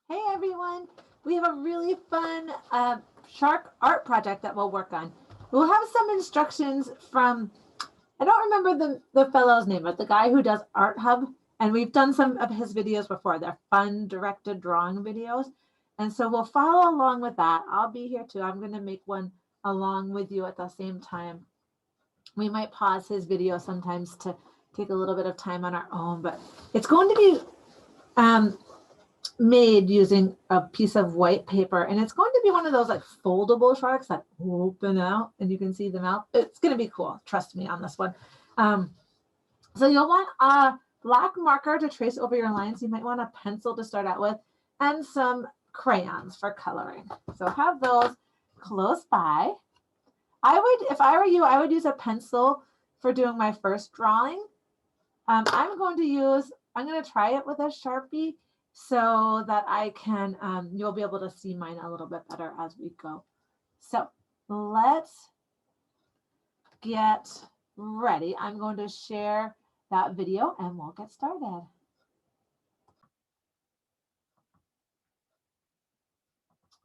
Hey everyone, we have a really fun shark art project that we'll work on. We'll have some instructions from, I don't remember the fellow's name, but the guy who does Art Hub. And we've done some of his videos before. They're fun directed drawing videos. And so we'll follow along with that. I'll be here too. I'm going to make one along with you at the same time. We might pause his video sometimes to take a little bit of time on our own, but it's going to be um, made using a piece of white paper, and it's going to be one of those like foldable sharks that open out and you can see the mouth. It's going to be cool, trust me on this one. So you'll want a black marker to trace over your lines. You might want a pencil to start out with and some crayons for coloring, so have those close by. If I were you, I would use a pencil for doing my first drawing. I'm going to try it with a Sharpie so that I can, you'll be able to see mine a little bit better as we go. So let's get ready. I'm going to share that video and we'll get started.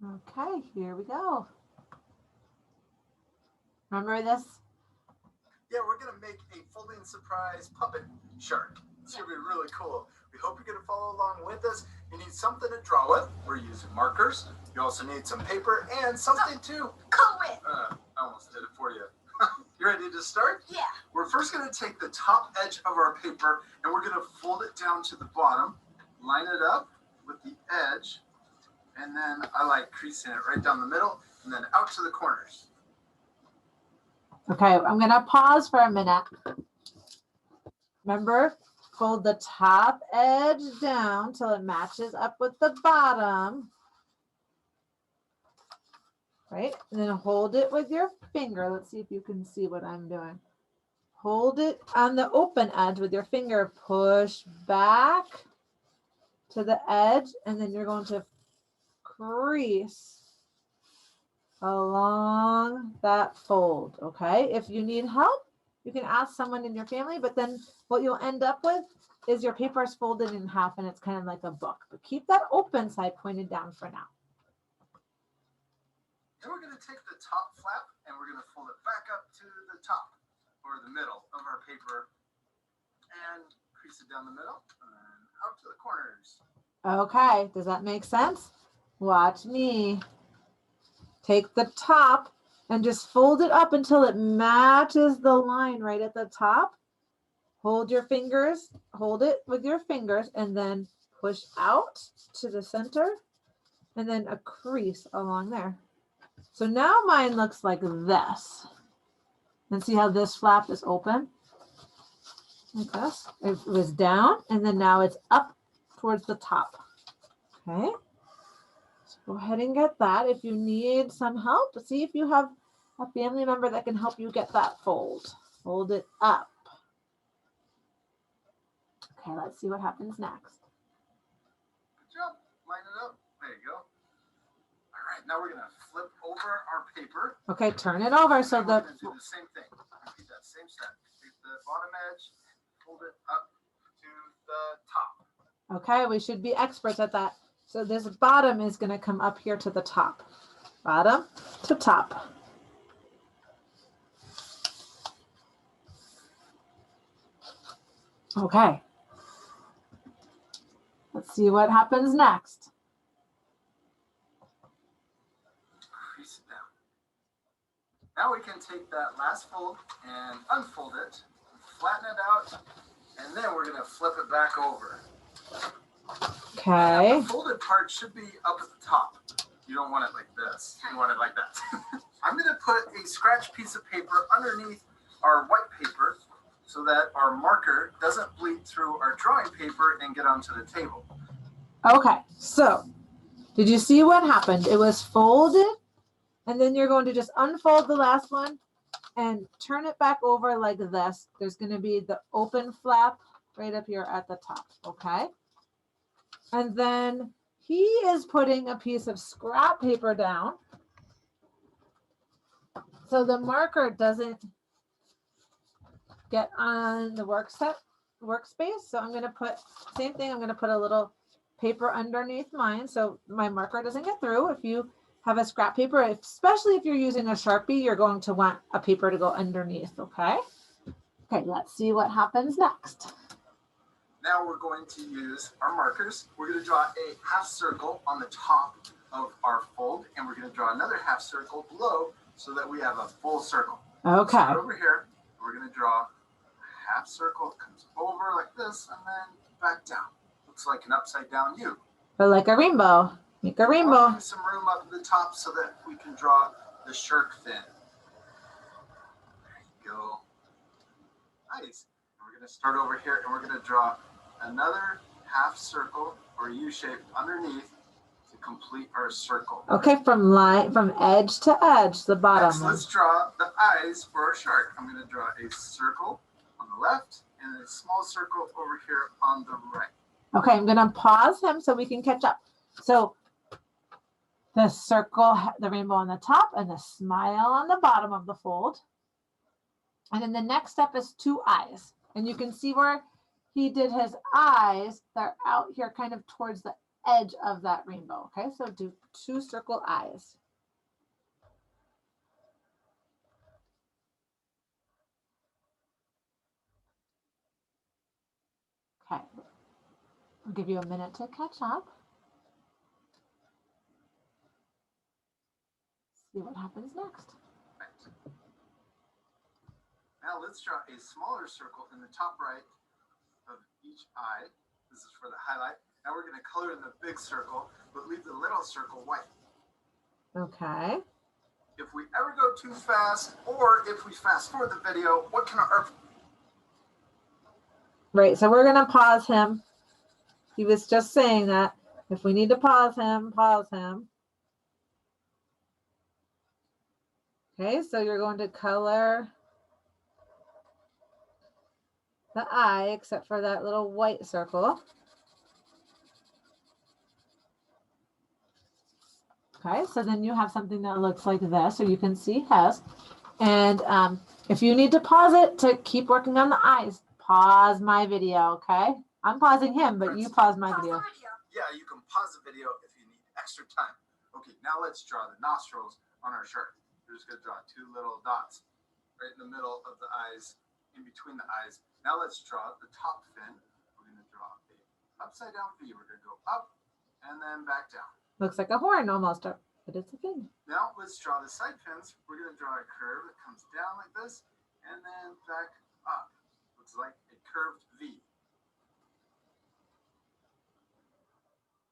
Okay, here we go. Remember this? Yeah, we're going to make a folding surprise puppet shark. It's going to be really cool. We hope you're going to follow along with us. You need something to draw with. We're using markers. You also need some paper and something to color with. I almost did it for you. You ready to start? Yeah. We're first going to take the top edge of our paper and we're going to fold it down to the bottom, line it up with the edge, and then I like creasing it right down the middle and then out to the corners. Okay, I'm going to pause for a minute. Remember, fold the top edge down till it matches up with the bottom. Right? And then hold it with your finger. Let's see if you can see what I'm doing. Hold it on the open edge with your finger. Push back to the edge, and then you're going to crease along that fold, okay? If you need help, you can ask someone in your family, but then what you'll end up with is your paper is folded in half and it's kind of like a book. But keep that open side pointed down for now. Then we're going to take the top flap and we're going to fold it back up to the top or the middle of our paper and crease it down the middle and out to the corners. Okay, does that make sense? Watch me. Take the top and just fold it up until it matches the line right at the top. Hold your fingers, hold it with your fingers, and then push out to the center and then a crease along there. So now mine looks like this. And see how this flap is open? Like this. It was down and then now it's up towards the top. Okay. So go ahead and get that. If you need some help, see if you have a family member that can help you get that fold. Fold it up. Okay, let's see what happens next. Good job. Line it up. There you go. All right, now we're going to flip over our paper. Okay, turn it over so we're the... going to do the same thing. Repeat that same step. Take the bottom edge, fold it up to the top. Okay, we should be experts at that. So this bottom is going to come up here to the top. Bottom to top. Okay. Let's see what happens next. Crease it down. Now we can take that last fold and unfold it, flatten it out, and then we're going to flip it back over. Okay. The folded part should be up at the top. You don't want it like this. You want it like that. I'm going to put a scratch piece of paper underneath our white paper so that our marker doesn't bleed through our drawing paper and get onto the table. Okay, so did you see what happened? It was folded, and then you're going to just unfold the last one and turn it back over like this. There's going to be the open flap right up here at the top, okay? And then he is putting a piece of scrap paper down so the marker doesn't get on the workspace. So I'm going to put, same thing, I'm going to put a little paper underneath mine so my marker doesn't get through. If you have a scrap paper, especially if you're using a Sharpie, you're going to want a paper to go underneath, okay? Okay, let's see what happens next. Now we're going to use our markers. We're going to draw a half circle on the top of our fold, and we're going to draw another half circle below so that we have a full circle. Okay. Start over here, we're going to draw a half circle, comes over like this, and then back down. Looks like an upside down U. Or like a rainbow. Make a rainbow. Leave some room up at the top so that we can draw the shark fin. There you go. Nice. And we're going to start over here, and we're going to draw another half circle or U shape underneath to complete our circle. Okay, from edge to edge, the bottom. Next, let's draw the eyes for our shark. I'm going to draw a circle on the left and a small circle over here on the right. Okay, I'm going to pause him so we can catch up. So the circle, the rainbow on the top, and the smile on the bottom of the fold. And then the next step is 2 eyes. And you can see where he did his eyes. They're out here kind of towards the edge of that rainbow. Okay, so do 2 circle eyes. Okay, I'll give you a minute to catch up. See what happens next. Now let's draw a smaller circle in the top right of each eye. This is for the highlight. Now we're going to color in the big circle, but leave the little circle white. Okay. If we ever go too fast, or if we fast forward the video, what can our... Right, so we're going to pause him. He was just saying that. If we need to pause him, pause him. Okay, so you're going to color the eye, except for that little white circle. Okay, so then you have something that looks like this, so you can see his. And if you need to pause it to keep working on the eyes, pause my video, okay? I'm pausing him, but you pause my video. Yeah, you can pause the video if you need extra time. Okay, now let's draw the nostrils on our shark. We're just going to draw 2 little dots right in the middle of the eyes, in between the eyes. Now let's draw the top fin. We're going to draw a upside down V. We're going to go up and then back down. Looks like a horn almost, but it's a fin. Now let's draw the side fins. We're going to draw a curve that comes down like this and then back up. Looks like a curved V.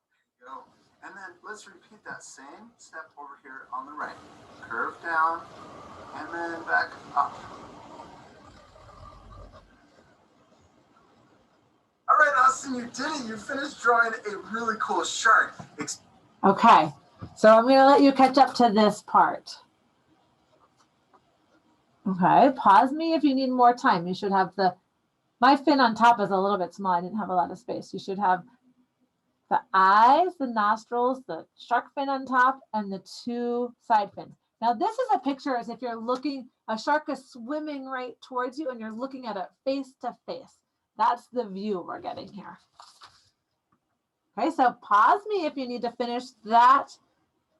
There you go. And then let's repeat that same step over here on the right. Curve down and then back up. All right, Austin, you did it. You finished drawing a really cool shark. Okay, so I'm going to let you catch up to this part. Okay, pause me if you need more time. You should have my fin on top is a little bit small. I didn't have a lot of space. You should have the eyes, the nostrils, the shark fin on top, and the 2 side fins. Now this is a picture as if you're looking, a shark is swimming right towards you and you're looking at it face to face. That's the view we're getting here. Okay, so pause me if you need to finish that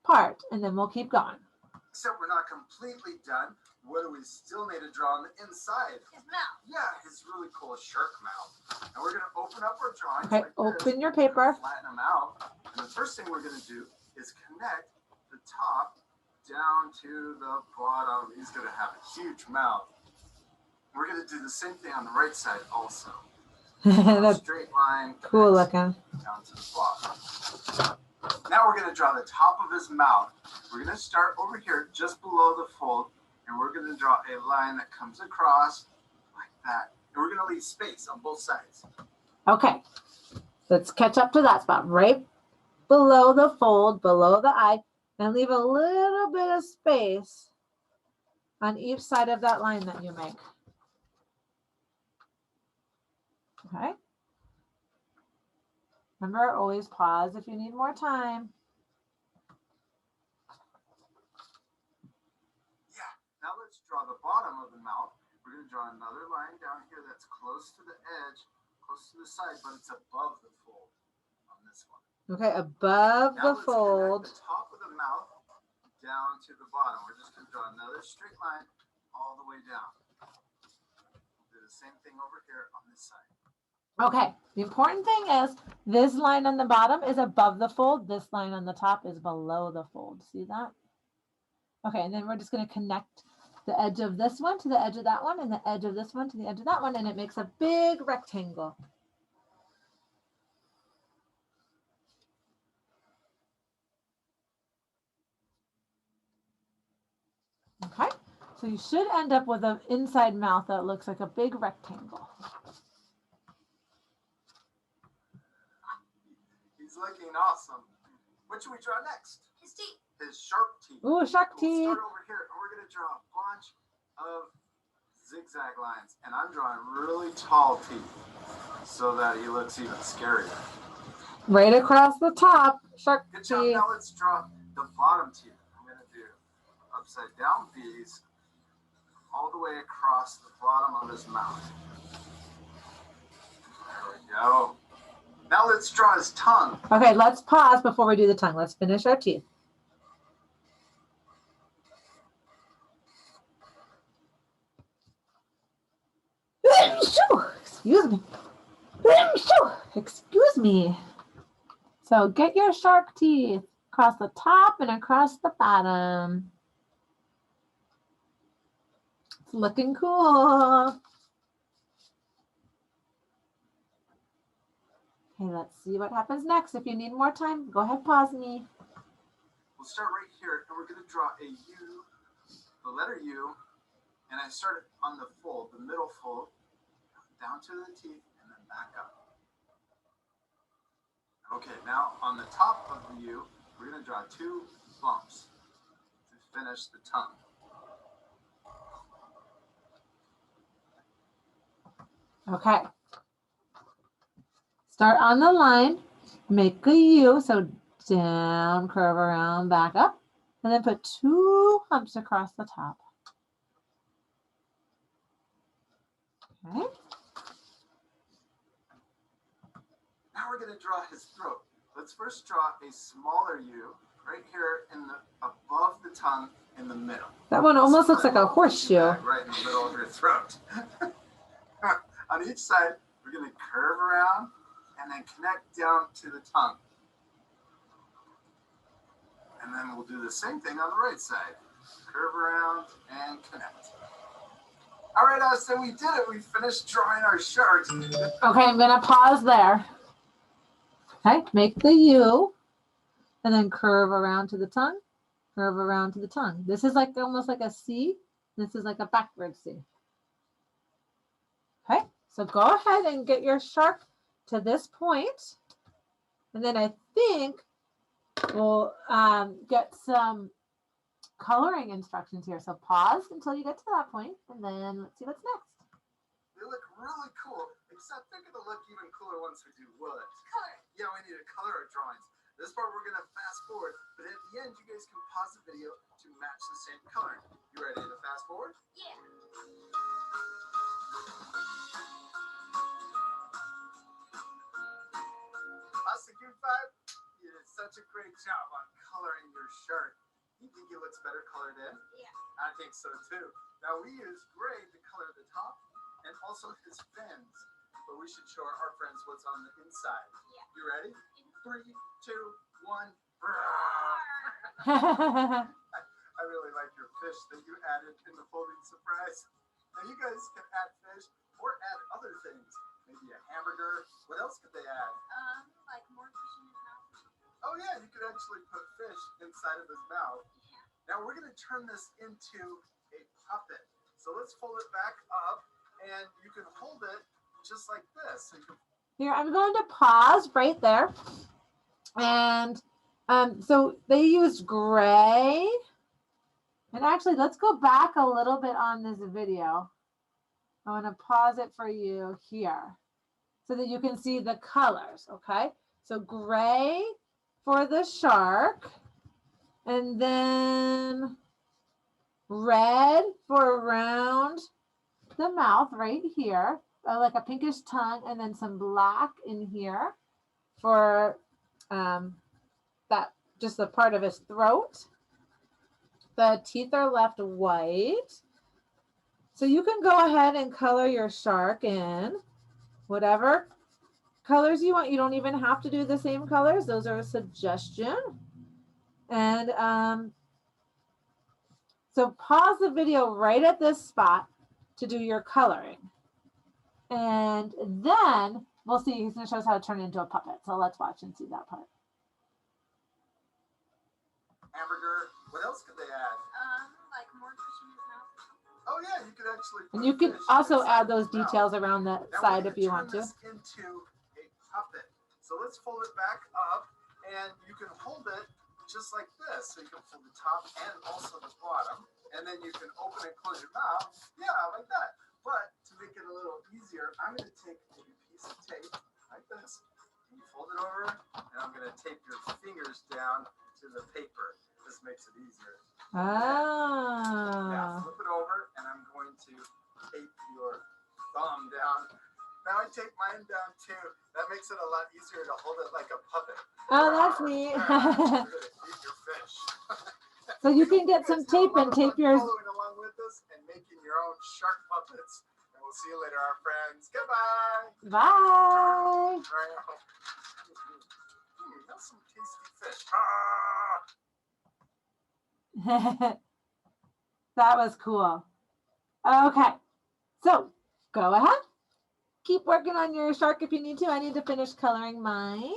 part, and then we'll keep going. Except we're not completely done. What do we still need to draw on the inside? His mouth. Yeah, his really cool shark mouth. And we're going to open up our drawings. Okay, like open this. your paper. Flatten them out. And the first thing we're going to do is connect the top down to the bottom. He's going to have a huge mouth. We're going to do the same thing on the right side also. That's straight line. cool looking. Down to the bottom. Now we're going to draw the top of his mouth. We're going to start over here just below the fold, and we're going to draw a line that comes across like that. And we're going to leave space on both sides. Okay, let's catch up to that spot right below the fold, below the eye, and leave a little bit of space on each side of that line that you make. Okay. Remember, always pause if you need more time. Yeah. Now let's draw the bottom of the mouth. We're going to draw another line down here that's close to the edge, close to the side, but it's above the fold on this one. Okay, above Now the let's fold. connect the top of the mouth down to the bottom. We're just going to draw another straight line all the way down. We'll do the same thing over here on this side. Okay, the important thing is this line on the bottom is above the fold. This line on the top is below the fold. See that? Okay, and then we're just going to connect the edge of this one to the edge of that one and the edge of this one to the edge of that one, and it makes a big rectangle. Okay, so you should end up with an inside mouth that looks like a big rectangle. He's looking awesome. What should we draw next? His teeth. His sharp teeth. Ooh, shark We'll teeth. start over here, and we're going to draw a bunch of zigzag lines. And I'm drawing really tall teeth so that he looks even scarier. Right across the top, shark Good job. teeth. Now let's draw the bottom teeth. I'm going to do upside down V's all the way across the bottom of his mouth. There we go. Now let's draw his tongue. Okay, let's pause before we do the tongue. Let's finish our teeth. Excuse me. Excuse me. So get your shark teeth across the top and across the bottom. It's looking cool. Okay, let's see what happens next. If you need more time, go ahead, pause me. We'll start right here, and we're going to draw a U, the letter U, and I start on the fold, the middle fold, down to the teeth, and then back up. Okay, now on the top of the U, we're going to draw two bumps to finish the tongue. Okay. Start on the line, make a U, so down, curve around, back up, and then put two humps across the top. Okay. Now we're going to draw his throat. Let's first draw a smaller U right here in the above the tongue in the middle. That one almost looks like a Little horseshoe. bag right in the middle of your throat. On each side, we're going to curve around and then connect down to the tongue. And then we'll do the same thing on the right side. Curve around and connect. All right, Austin, we did it. We finished drawing our shark. Okay, I'm going to pause there. Okay, make the U and then curve around to the tongue, curve around to the tongue. This is like almost like a C. This is like a backward C. Okay, so go ahead and get your shark to this point. And then I think we'll get some coloring instructions here. So pause until you get to that point, and then let's see what's next. They look really cool, except they're going to look even cooler once we do wood. Color. Yeah, we need to color our drawings. This part we're going to fast forward, but at the end, you guys can pause the video to match the same coloring. You ready to fast forward? Yeah. Austin, give me 5. You did such a great job on coloring your shirt. You think it looks better colored in? Yeah. I think so too. Now we use gray to color the top and also his fins, but we should show our friends what's on the inside. Yeah. You ready? 3, 2, 1. I really like your fish that you added in the folding surprise. Now you guys can add fish or add other things. Maybe a hamburger. What else could they add? Like more fish in his mouth. Oh yeah, you could actually put fish inside of his mouth. Yeah. Now we're going to turn this into a puppet. So let's fold it back up and you can hold it just like this. So you can Here, I'm going to pause right there. And so they used gray. And actually, let's go back a little bit on this video. I want to pause it for you here so that you can see the colors, okay? So gray for the shark, and then red for around the mouth right here, like a pinkish tongue, and then some black in here for that just the part of his throat. The teeth are left white. So you can go ahead and color your shark in whatever colors you want. You don't even have to do the same colors. Those are a suggestion. And so pause the video right at this spot to do your coloring. And then we'll see, he's gonna show us how to turn it into a puppet. So let's watch and see that part. Hamburger. What else could they add? Like more fish in his mouth. Oh yeah, you could actually. And put you can fish also inside add those his mouth. details around the Now side we're if you gonna want to. turn this into a puppet. So let's fold it back up, and you can hold it just like this. So you can fold the top and also the bottom, and then you can open and close your mouth. Yeah, like that. But to make it a little easier, I'm going to take a piece of tape like this. And you fold it over, and I'm going to tape your fingers down to the paper. This makes it easier. Now Ah. flip it over, and I'm going to tape your thumb down. Now I tape mine down too. That makes it a lot easier to hold it like a puppet. Oh, that's neat. You're gonna eat your fish. So you can get some tape and tape yours. Following along with us and making your own shark puppets. And we'll see you later, our friends. Goodbye. Bye. That's some tasty fish. Ah! That was cool. Okay, so go ahead. Keep working on your shark if you need to. I need to finish coloring mine.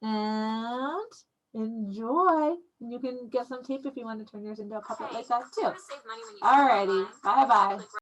And enjoy. And you can get some tape if you want to turn yours into a puppet like that too. Save money when you Alrighty, bye bye.